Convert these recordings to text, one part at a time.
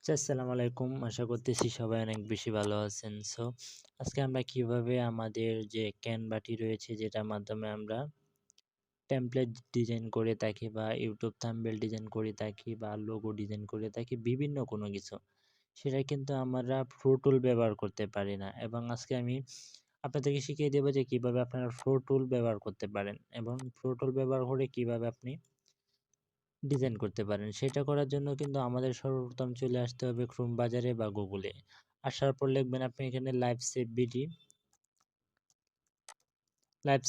আসসালামু আলাইকুম। আশা করতেছি সবাই অনেক বেশি ভালো আছেন। আজকে আমরা কিভাবে আমাদের যে ক্যানভাটি রয়েছে যেটার মাধ্যমে আমরা টেমপ্লেট ডিজাইন করে থাকি বা ইউটিউব থাম্বনেল ডিজাইন করে থাকি বা লোগো ডিজাইন করে থাকি বিভিন্ন কোনো কিছু। সেটা কিন্তু আমরা প্রো টুল ব্যবহার করতে পারি না এবং আজকে আমি আপনাদেরকে শিখিয়ে দেব যে কিভাবে আপনারা প্রো টুল ব্যবহার করতে পারেন এবং প্রো টুল ব্যবহার করে কিভাবে আপনি ডিজাইন করতে পারেন। সেটা করার জন্য কিন্তু আমাদের সর্বপ্রথম চলে আসতে হবে ক্রোম বাজারে বা গুগলে। আসার পর লিখবেন আপনি এখানে লাইভ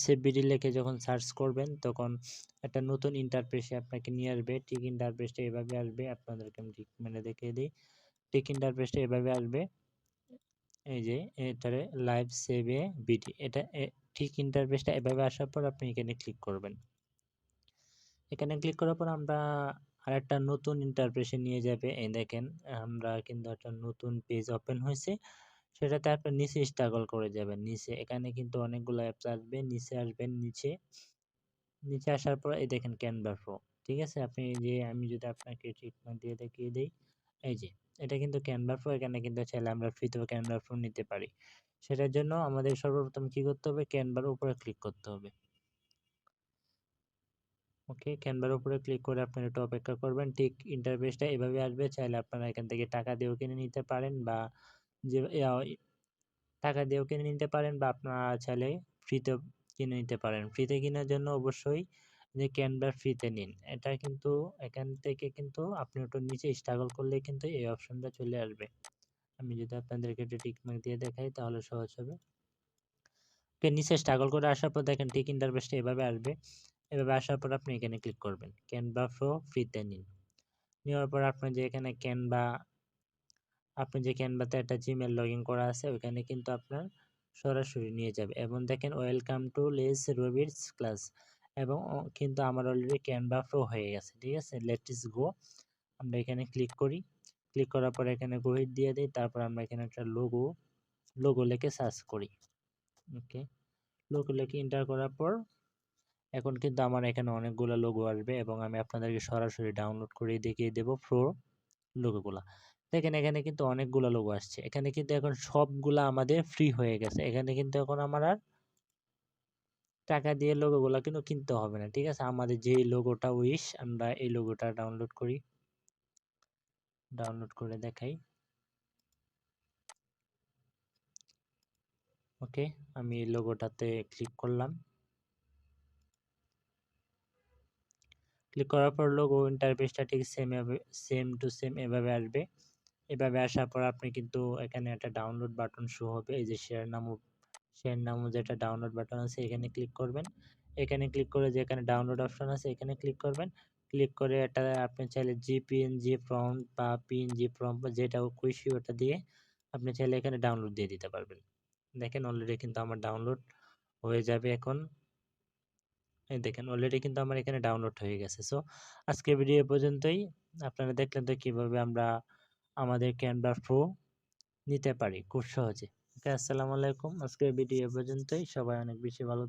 সেভ বিডি লিখে যখন সার্চ করবেন তখন একটা নতুন ইন্টারফেসে আপনাকে নিয়ে আসবে। ঠিক ইন্টারফেসটা এভাবে আসবে। আপনাদেরকে আমি ঠিক মানে দেখিয়ে দিই। ঠিক ইন্টারফেসটা এভাবে আসবে। এই যে এটারে লাইভ সেভ এ বিডি এটা ঠিক ইন্টারফেসটা এভাবে আসার পর আপনি এখানে ক্লিক করবেন। এখানে ক্লিক করার পর আমরা আরেকটা নতুন ইন্টারফেসে নিয়ে যাবে। এই দেখেন আমরা কিন্তু একটা নতুন পেজ ওপেন হয়েছে। সেটাতে আপনি নিচে স্ট্রাগল করে যাবেন। নিচে এখানে কিন্তু অনেকগুলো অ্যাপস আসবে। নিচে আসবেন নিচে আসার পর এই দেখেন ক্যানভা প্রো। ঠিক আছে? আপনি যে আমি যদি আপনাকে ট্রিটমেন্ট দিয়ে দেখিয়ে দেই, এই যে এটা কিন্তু ক্যানভা প্রো। এখানে কিন্তু চাইলে আমরা ফ্রিতেও ক্যানভা প্রো নিতে পারি। সেটার জন্য আমাদের সর্বপ্রথম কি করতে হবে? ক্যানভার উপরে ক্লিক করতে হবে। ওকে, ক্যানভার উপরে ক্লিক করে আপনারা একটু অপেক্ষা করবেন। ঠিক ইন্টারফেসটা এভাবে আসবে। চাইলে আপনারা এখান থেকে টাকা দিয়েও কিনে নিতে পারেন বা যে টাকা দিয়েও কিনে নিতে পারেন বা আপনারা চাইলে ফ্রিতেও কিনে নিতে পারেন। ফ্রিতে কেনার জন্য অবশ্যই যে ক্যানভা ফ্রিতে নিন। এটা কিন্তু এখান থেকে কিন্তু আপনি একটু নিচে স্ট্রাগল করলেই কিন্তু এই অপশনটা চলে আসবে। আমি যদি আপনাদেরকে একটু টিক মার্ক দিয়ে দেখাই তাহলে সহজ হবে। ওকে, নিচে স্ট্রাগল করে আসার পর দেখেন ঠিক ইন্টারফেসটা এভাবে আসবে। এভাবে আসার পর আপনি এখানে ক্লিক করবেন। ক্যানভা প্রো ফ্রিতে নিন। নেওয়ার পর আপনার যে এখানে আপনি যে ক্যানভাতে একটা জিমেল লগইন করা আছে ওইখানে কিন্তু আপনার সরাসরি নিয়ে যাবে এবং দেখেন ওয়েলকাম টু লেস রবিটস ক্লাস এবং কিন্তু আমার অলরেডি ক্যানভা প্রো হয়ে গেছে। ঠিক আছে, লেটস গো। আমরা এখানে ক্লিক করি। ক্লিক করার পর এখানে গো হিট দিয়ে দিই। তারপর আমরা এখানে একটা লোগো লিখে সার্চ করি। ওকে, লোগো লিখে এন্টার করার পর এখন কিন্তু আমার এখানে অনেকগুলো লোগো আসবে এবং আমি আপনাদেরকে সরাসরি ডাউনলোড করে দেখিয়ে দেব প্রো লোগোগুলা। দেখেন এখানে কিন্তু অনেকগুলো লোগো আসছে। এখানে কিন্তু এখন সবগুলা আমাদের ফ্রি হয়ে গেছে। এখানে কিন্তু এখন আমার আর টাকা দিয়ে লোগোগুলা কিন্তু কিনতে হবে না। ঠিক আছে? আমাদের যেই লোগোটা উইশ আমরা এই লোগোটা ডাউনলোড করি। ডাউনলোড করে দেখাই। ওকে, আমি এই লোগোটাতে ক্লিক করলাম। ক্লিক করার পর লোগো ইন্টারফেসটা ঠিক সেম টু সেম এভাবে আসবে। এভাবে আসার পর আপনি কিন্তু এখানে একটা ডাউনলোড বাটন শো হবে। এই যে শেয়ার নামও যেটা ডাউনলোড বাটন আছে এখানে ক্লিক করবেন। এখানে ক্লিক করে যেখানে ডাউনলোড অপশন আছে এখানে ক্লিক করবেন। ক্লিক করে এটা আপনি চাইলে জিপিএনজি ফ্রন্ট বা পিএনজি ফ্রন্ট যেটা খুশি ওটা দিয়ে আপনি চাইলে এখানে ডাউনলোড দিয়ে দিতে পারবেন। দেখেন অলরেডি কিন্তু আমার ডাউনলোড হয়ে যাবে এখন। এই দেখেন অলরেডি কিন্তু আমার এখানে ডাউনলোড হয়ে গেছে। আজকের ভিডিও এ পর্যন্তই। আপনারা দেখলেন তো কিভাবে আমরা আমাদের ক্যানভা প্রো নিতে পারি খুব সহজে। ওকে, আসসালামু আলাইকুম। আজকের ভিডিও এ পর্যন্তই। সবাই অনেক বেশি ভালো